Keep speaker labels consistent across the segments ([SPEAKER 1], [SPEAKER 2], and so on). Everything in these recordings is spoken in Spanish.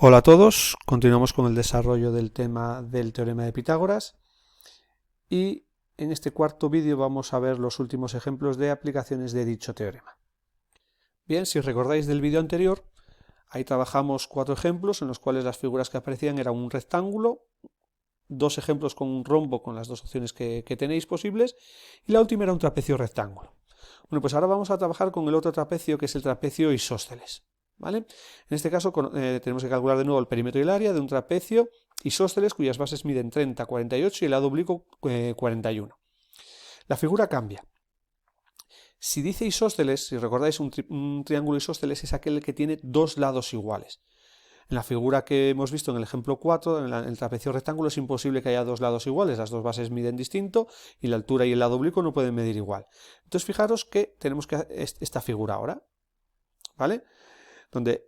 [SPEAKER 1] Hola a todos, continuamos con el desarrollo del tema del teorema de Pitágoras y en este cuarto vídeo vamos a ver los últimos ejemplos de aplicaciones de dicho teorema. Bien, si recordáis del vídeo anterior, ahí trabajamos 4 ejemplos en los cuales las figuras que aparecían eran un rectángulo, 2 ejemplos con un rombo con las 2 opciones que tenéis posibles y la última era un trapecio rectángulo. Bueno, pues ahora vamos a trabajar con el otro trapecio que es el trapecio isósceles. ¿Vale? En este caso tenemos que calcular de nuevo el perímetro y el área de un trapecio isósceles cuyas bases miden 30, 48 y el lado oblicuo 41. La figura cambia. Si dice isósceles, si recordáis, un triángulo isósceles es aquel que tiene 2 lados iguales. En la figura que hemos visto en el ejemplo 4, en el trapecio rectángulo, es imposible que haya 2 lados iguales, las 2 bases miden distinto y la altura y el lado oblicuo no pueden medir igual. Entonces fijaros que tenemos que esta figura ahora, ¿vale? Donde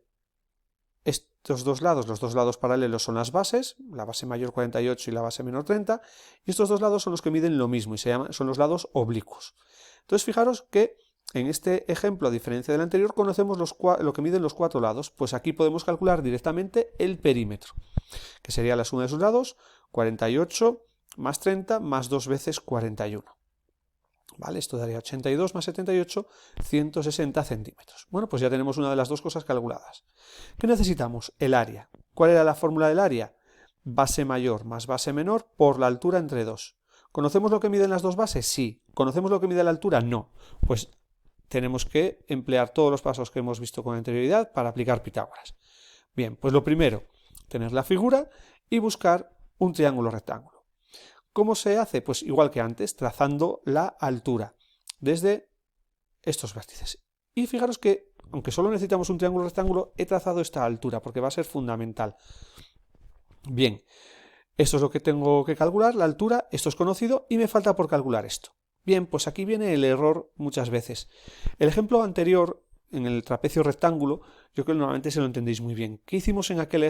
[SPEAKER 1] estos dos lados, los dos lados paralelos son las bases, la base mayor 48 y la base menor 30, y estos dos lados son los que miden lo mismo y son los lados oblicuos. Entonces fijaros que en este ejemplo, a diferencia del anterior, conocemos lo que miden los 4 lados, pues aquí podemos calcular directamente el perímetro, que sería la suma de sus lados, 48 más 30 más 2 veces 41. ¿Vale? Esto daría 82 más 78, 160 centímetros. Bueno, pues ya tenemos una de las dos cosas calculadas. ¿Qué necesitamos? El área. ¿Cuál era la fórmula del área? Base mayor más base menor por la altura entre 2. ¿Conocemos lo que miden las dos bases? Sí. ¿Conocemos lo que mide la altura? No. Pues tenemos que emplear todos los pasos que hemos visto con anterioridad para aplicar Pitágoras. Bien, pues lo primero, tener la figura y buscar un triángulo rectángulo. ¿Cómo se hace? Pues igual que antes, trazando la altura desde estos vértices. Y fijaros que, aunque solo necesitamos un triángulo rectángulo, he trazado esta altura porque va a ser fundamental. Bien, esto es lo que tengo que calcular, la altura, esto es conocido y me falta por calcular esto. Bien, pues aquí viene el error muchas veces. El ejemplo anterior, en el trapecio rectángulo, yo creo que normalmente se lo entendéis muy bien. ¿Qué hicimos en aquel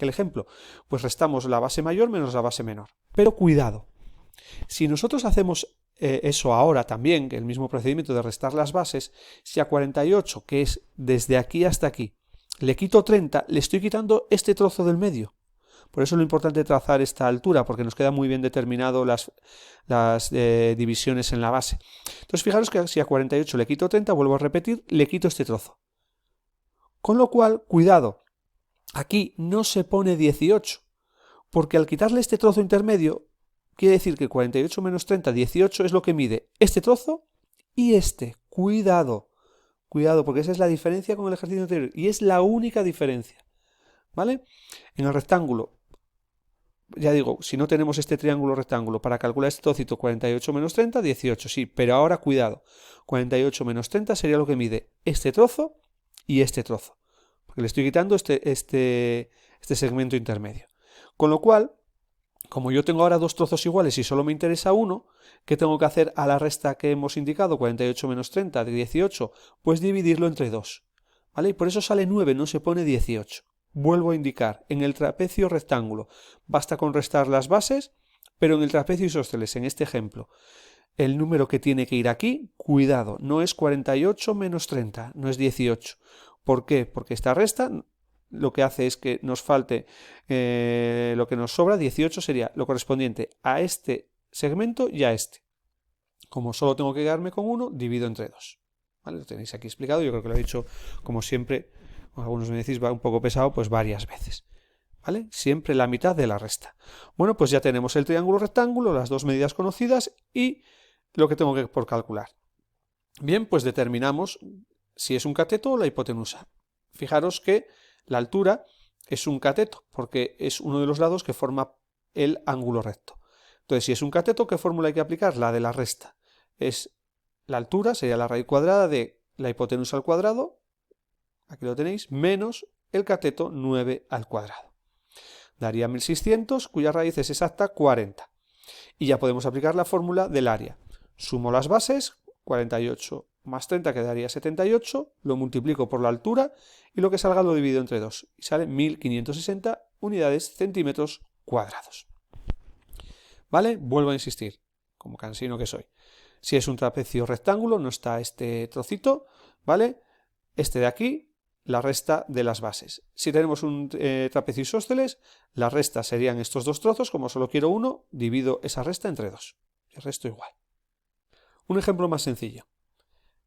[SPEAKER 1] ejemplo? Pues restamos la base mayor menos la base menor. Pero cuidado, si nosotros hacemos eso ahora también, que el mismo procedimiento de restar las bases, si a 48, que es desde aquí hasta aquí, le quito 30, le estoy quitando este trozo del medio. Por eso es lo importante trazar esta altura, porque nos queda muy bien determinado las divisiones en la base. Entonces fijaros que si a 48 le quito 30, vuelvo a repetir, le quito este trozo. Con lo cual, cuidado, aquí no se pone 18, porque al quitarle este trozo intermedio, quiere decir que 48 menos 30, 18 es lo que mide este trozo y este. Cuidado, cuidado, porque esa es la diferencia con el ejercicio anterior y es la única diferencia. ¿Vale? En el rectángulo, ya digo, si no tenemos este triángulo rectángulo para calcular este trocito, 48 menos 30, 18, sí, pero ahora cuidado, 48 menos 30 sería lo que mide este trozo y este trozo, porque le estoy quitando este segmento intermedio. Con lo cual, como yo tengo ahora 2 trozos iguales y solo me interesa uno, ¿qué tengo que hacer a la resta que hemos indicado? 48 menos 30 de 18, pues dividirlo entre 2. ¿Vale? Y por eso sale 9, no se pone 18. Vuelvo a indicar, en el trapecio rectángulo basta con restar las bases, pero en el trapecio isósceles, en este ejemplo, el número que tiene que ir aquí, cuidado, no es 48 menos 30, no es 18. ¿Por qué? Porque esta resta lo que hace es que nos falte lo que nos sobra, 18 sería lo correspondiente a este segmento y a este. Como solo tengo que quedarme con uno, divido entre 2. ¿Vale? Lo tenéis aquí explicado, yo creo que lo he dicho como siempre. Algunos me decís va un poco pesado, pues varias veces. ¿Vale? Siempre la mitad de la resta. Bueno, pues ya tenemos el triángulo rectángulo, las dos medidas conocidas y lo que tengo que por calcular. Bien, pues determinamos si es un cateto o la hipotenusa. Fijaros que la altura es un cateto, porque es uno de los lados que forma el ángulo recto. Entonces, si es un cateto, ¿qué fórmula hay que aplicar? La de la resta. Es la altura, sería la raíz cuadrada de la hipotenusa al cuadrado, aquí lo tenéis, menos el cateto 9 al cuadrado. Daría 1600, cuya raíz es exacta 40. Y ya podemos aplicar la fórmula del área. Sumo las bases, 48 más 30 quedaría 78, lo multiplico por la altura y lo que salga lo divido entre 2. Y sale 1560 unidades centímetros cuadrados. ¿Vale? Vuelvo a insistir, como cansino que soy. Si es un trapecio rectángulo, no está este trocito, ¿vale? Este de aquí la resta de las bases. Si tenemos un trapecio isósceles, la resta serían estos dos trozos. Como solo quiero uno, divido esa resta entre 2. El resto igual. Un ejemplo más sencillo.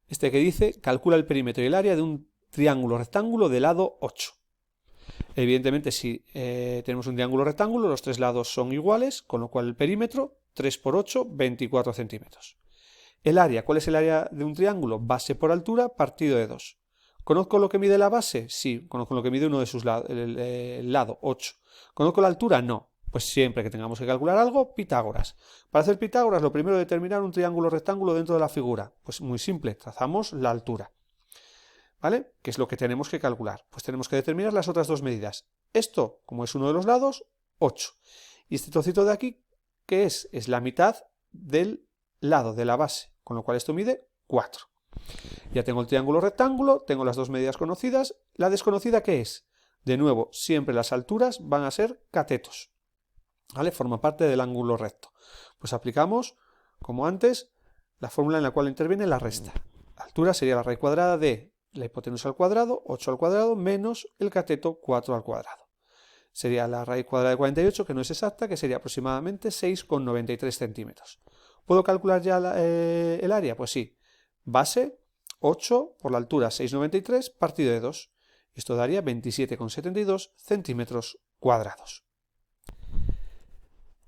[SPEAKER 1] Este que dice, calcula el perímetro y el área de un triángulo rectángulo de lado 8. Evidentemente, si tenemos un triángulo rectángulo, los tres lados son iguales, con lo cual el perímetro, 3 por 8, 24 centímetros. El área, ¿cuál es el área de un triángulo? Base por altura partido de 2. ¿Conozco lo que mide la base? Sí, conozco lo que mide uno de sus lados, el lado, 8. ¿Conozco la altura? No. Pues siempre que tengamos que calcular algo, Pitágoras. Para hacer Pitágoras, lo primero es determinar un triángulo rectángulo dentro de la figura. Pues muy simple, trazamos la altura. ¿Vale? ¿Qué es lo que tenemos que calcular? Pues tenemos que determinar las otras dos medidas. Esto, como es uno de los lados, 8. Y este trocito de aquí, ¿qué es? Es la mitad del lado de la base, con lo cual esto mide 4. Ya tengo el triángulo rectángulo, tengo las dos medidas conocidas. ¿La desconocida qué es? De nuevo, siempre las alturas van a ser catetos. ¿Vale? Forma parte del ángulo recto. Pues aplicamos, como antes, la fórmula en la cual interviene la resta. La altura sería la raíz cuadrada de la hipotenusa al cuadrado, 8 al cuadrado, menos el cateto, 4 al cuadrado. Sería la raíz cuadrada de 48, que no es exacta, que sería aproximadamente 6,93 centímetros. ¿Puedo calcular ya el área? Pues sí. Base, 8 por la altura, 6,93 partido de 2. Esto daría 27,72 centímetros cuadrados.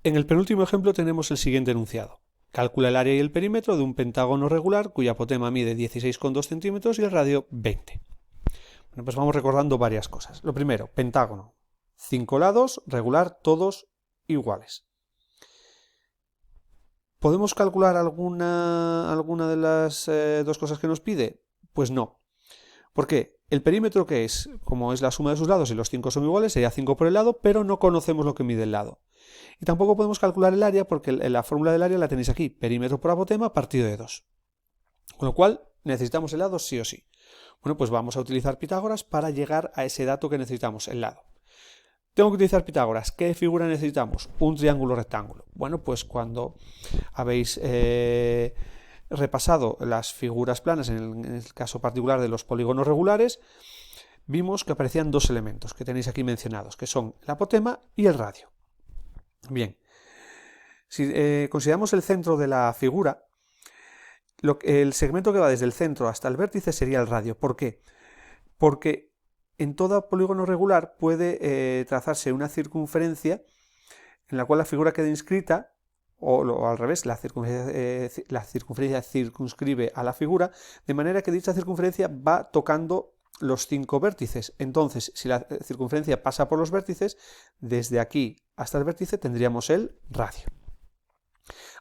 [SPEAKER 1] En el penúltimo ejemplo tenemos el siguiente enunciado. Calcula el área y el perímetro de un pentágono regular cuya apotema mide 16,2 centímetros y el radio 20. Bueno, pues vamos recordando varias cosas. Lo primero, pentágono. 5 lados, regular, todos iguales. ¿Podemos calcular alguna de las dos cosas que nos pide? Pues no. ¿Por qué? El perímetro, que es, como es la suma de sus lados y los 5 son iguales, sería 5 por el lado, pero no conocemos lo que mide el lado. Y tampoco podemos calcular el área porque la fórmula del área la tenéis aquí, perímetro por apotema partido de 2. Con lo cual necesitamos el lado sí o sí. Bueno, pues vamos a utilizar Pitágoras para llegar a ese dato que necesitamos, el lado. Tengo que utilizar Pitágoras. ¿Qué figura necesitamos? Un triángulo rectángulo. Bueno, pues cuando habéis repasado las figuras planas, en el caso particular de los polígonos regulares, vimos que aparecían dos elementos que tenéis aquí mencionados, que son el apotema y el radio. Bien, si consideramos el centro de la figura, el segmento que va desde el centro hasta el vértice sería el radio. ¿Por qué? Porque en todo polígono regular puede trazarse una circunferencia en la cual la figura queda inscrita, o al revés, la circunferencia circunscribe a la figura, de manera que dicha circunferencia va tocando los 5 vértices. Entonces, si la circunferencia pasa por los vértices, desde aquí hasta el vértice tendríamos el radio.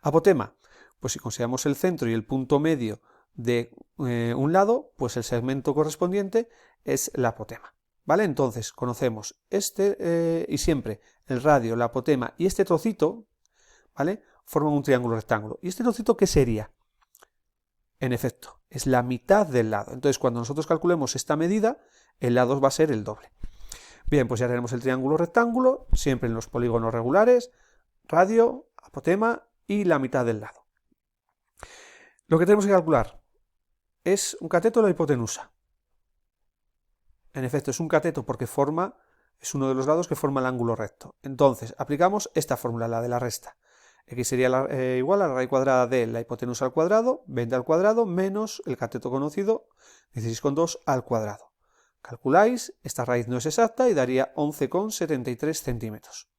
[SPEAKER 1] Apotema, pues si consideramos el centro y el punto medio de un lado, pues el segmento correspondiente es la apotema. ¿Vale? Entonces, conocemos este y siempre el radio, la apotema y este trocito, ¿vale? Forman un triángulo rectángulo. ¿Y este trocito qué sería? En efecto, es la mitad del lado. Entonces, cuando nosotros calculemos esta medida, el lado va a ser el doble. Bien, pues ya tenemos el triángulo rectángulo, siempre en los polígonos regulares, radio, apotema y la mitad del lado. Lo que tenemos que calcular es un cateto o la hipotenusa. En efecto, es un cateto porque es uno de los lados que forma el ángulo recto. Entonces, aplicamos esta fórmula, la de la resta. X sería igual a la raíz cuadrada de la hipotenusa al cuadrado, 20 al cuadrado, menos el cateto conocido, 16,2 al cuadrado. Calculáis, esta raíz no es exacta y daría 11,73 centímetros.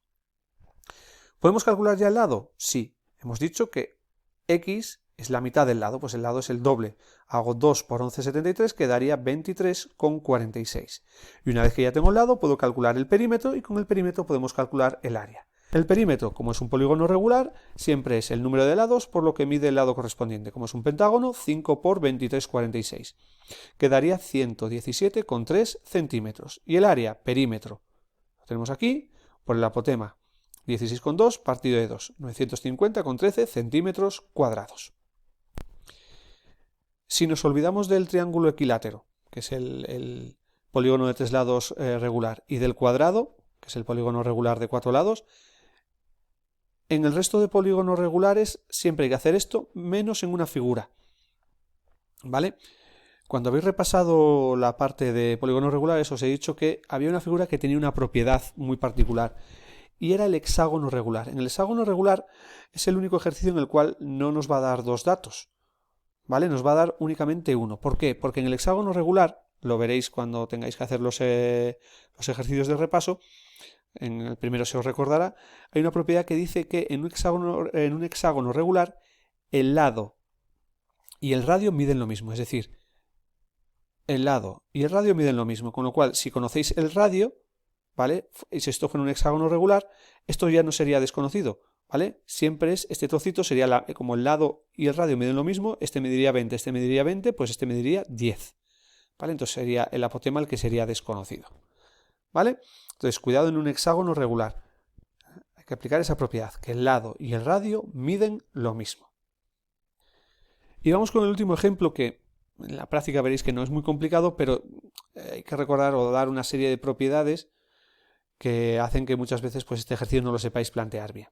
[SPEAKER 1] ¿Podemos calcular ya el lado? Sí. Hemos dicho que X es la mitad del lado, pues el lado es el doble. Hago 2 por 11,73, que daría 23,46. Y una vez que ya tengo el lado, puedo calcular el perímetro y con el perímetro podemos calcular el área. El perímetro, como es un polígono regular, siempre es el número de lados por lo que mide el lado correspondiente. Como es un pentágono, 5 por 23,46. Quedaría 117,3 centímetros. Y el área, perímetro, lo tenemos aquí, por el apotema, 16,2 partido de 2, 950,13 centímetros cuadrados. Si nos olvidamos del triángulo equilátero, que es el polígono de 3 lados regular, y del cuadrado, que es el polígono regular de 4 lados, en el resto de polígonos regulares siempre hay que hacer esto, menos en una figura. ¿Vale? Cuando habéis repasado la parte de polígonos regulares, os he dicho que había una figura que tenía una propiedad muy particular y era el hexágono regular. En el hexágono regular es el único ejercicio en el cual no nos va a dar dos datos, ¿vale? Nos va a dar únicamente uno. ¿Por qué? Porque en el hexágono regular, lo veréis cuando tengáis que hacer los ejercicios de repaso, en el primero se os recordará, hay una propiedad que dice que en un hexágono regular el lado y el radio miden lo mismo, es decir, el lado y el radio miden lo mismo, con lo cual si conocéis el radio, ¿vale? Y si esto fuera un hexágono regular, esto ya no sería desconocido, ¿vale? Siempre este trocito sería como el lado y el radio miden lo mismo, este mediría 20, este mediría 20, pues este mediría 10, ¿vale? Entonces sería el apotema el que sería desconocido, ¿vale? Entonces, cuidado en un hexágono regular. Hay que aplicar esa propiedad, que el lado y el radio miden lo mismo. Y vamos con el último ejemplo que en la práctica veréis que no es muy complicado, pero hay que recordar o dar una serie de propiedades que hacen que muchas veces pues, este ejercicio no lo sepáis plantear bien.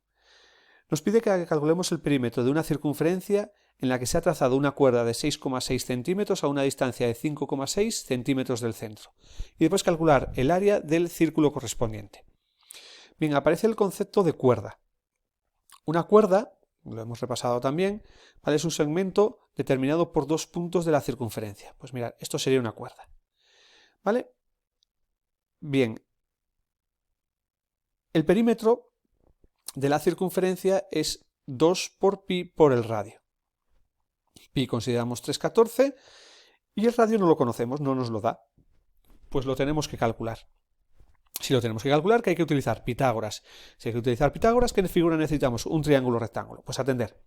[SPEAKER 1] Nos pide que calculemos el perímetro de una circunferencia en la que se ha trazado una cuerda de 6,6 centímetros a una distancia de 5,6 centímetros del centro. Y después calcular el área del círculo correspondiente. Bien, aparece el concepto de cuerda. Una cuerda, lo hemos repasado también, ¿vale? Es un segmento determinado por dos puntos de la circunferencia. Pues mirad, esto sería una cuerda, ¿vale? Bien, el perímetro de la circunferencia es 2 por pi por el radio. Pi consideramos 3,14 y el radio no lo conocemos, no nos lo da. Pues lo tenemos que calcular. Si lo tenemos que calcular, ¿qué hay que utilizar? Pitágoras. Si hay que utilizar Pitágoras, ¿qué figura necesitamos? Un triángulo rectángulo. Pues atender.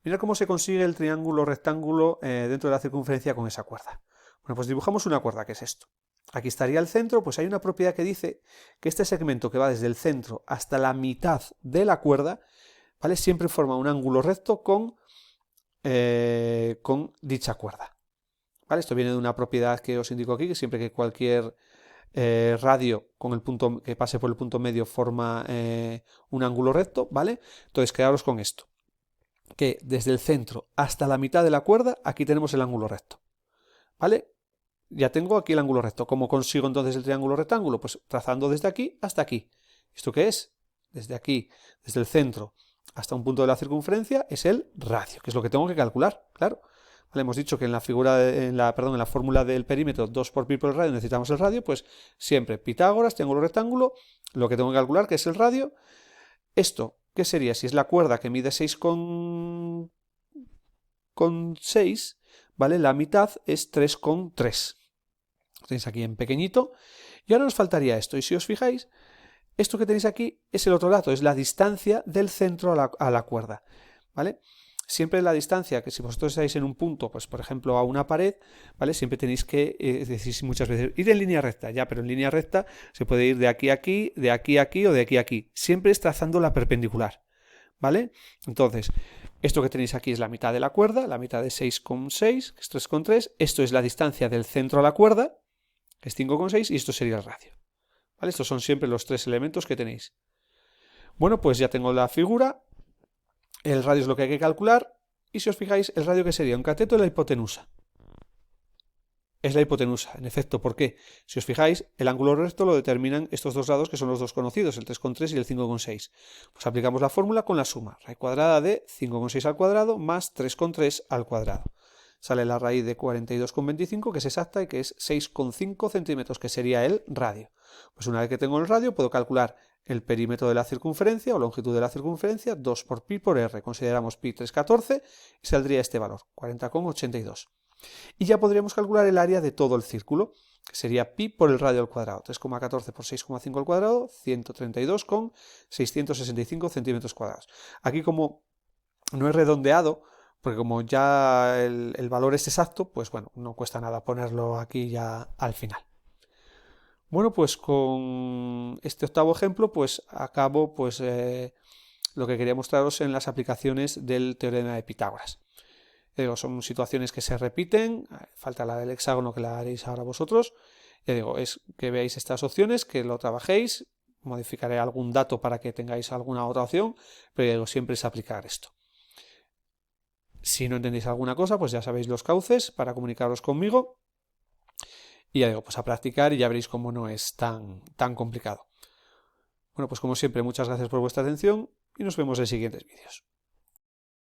[SPEAKER 1] Mirad cómo se consigue el triángulo rectángulo dentro de la circunferencia con esa cuerda. Bueno, pues dibujamos una cuerda, que es esto. Aquí estaría el centro, pues hay una propiedad que dice que este segmento que va desde el centro hasta la mitad de la cuerda, ¿vale? Siempre forma un ángulo recto con dicha cuerda, ¿vale? Esto viene de una propiedad que os indico aquí, que siempre que cualquier radio con el punto que pase por el punto medio forma un ángulo recto, ¿vale? Entonces quedaros con esto, que desde el centro hasta la mitad de la cuerda, aquí tenemos el ángulo recto, ¿vale? Ya tengo aquí el ángulo recto. ¿Cómo consigo entonces el triángulo rectángulo? Pues trazando desde aquí hasta aquí. ¿Esto qué es? Desde aquí, desde el centro hasta un punto de la circunferencia, es el radio, que es lo que tengo que calcular, claro. Vale, hemos dicho que en la fórmula del perímetro 2 por pi por el radio necesitamos el radio, pues siempre Pitágoras, triángulo rectángulo, lo que tengo que calcular, que es el radio. Esto, ¿qué sería? Si es la cuerda que mide 6,6, ¿vale? La mitad es 3,3. Lo tenéis aquí en pequeñito. Y ahora nos faltaría esto. Y si os fijáis, esto que tenéis aquí es el otro lado, es la distancia del centro a la cuerda, ¿vale? Siempre la distancia, que si vosotros estáis en un punto, pues por ejemplo a una pared, ¿vale? Siempre tenéis que decir muchas veces, ir en línea recta, ya, pero en línea recta se puede ir de aquí a aquí, de aquí a aquí o de aquí a aquí. Siempre es trazando la perpendicular, ¿vale? Entonces, esto que tenéis aquí es la mitad de la cuerda, la mitad de 6,6, que es 3,3. Esto es la distancia del centro a la cuerda, que es 5,6, y esto sería el radio. ¿Vale? Estos son siempre los tres elementos que tenéis. Bueno, pues ya tengo la figura. El radio es lo que hay que calcular. Y si os fijáis, el radio que sería un cateto de la hipotenusa. Es la hipotenusa, en efecto. ¿Por qué? Si os fijáis, el ángulo recto lo determinan estos dos lados que son los dos conocidos, el 3,3 y el 5,6. Pues aplicamos la fórmula con la suma. Raíz cuadrada de 5,6 al cuadrado más 3,3 al cuadrado. Sale la raíz de 42,25, que es exacta y que es 6,5 centímetros, que sería el radio. Pues una vez que tengo el radio, puedo calcular el perímetro de la circunferencia o longitud de la circunferencia, 2 por pi por r. Consideramos pi 3,14 y saldría este valor, 40,82. Y ya podríamos calcular el área de todo el círculo, que sería pi por el radio al cuadrado. 3,14 por 6,5 al cuadrado, 132,665 centímetros cuadrados. Aquí, como no es redondeado, porque como ya el valor es exacto, pues bueno, no cuesta nada ponerlo aquí ya al final. Bueno, pues con este octavo ejemplo, pues acabo pues lo que quería mostraros en las aplicaciones del teorema de Pitágoras. Digo, son situaciones que se repiten, falta la del hexágono que la haréis ahora vosotros. Ya digo, es que veáis estas opciones, que lo trabajéis, modificaré algún dato para que tengáis alguna otra opción, pero ya digo, siempre es aplicar esto. Si no entendéis alguna cosa, pues ya sabéis los cauces para comunicaros conmigo. Y ya digo, pues a practicar y ya veréis cómo no es tan complicado. Bueno, pues como siempre, muchas gracias por vuestra atención y nos vemos en siguientes vídeos.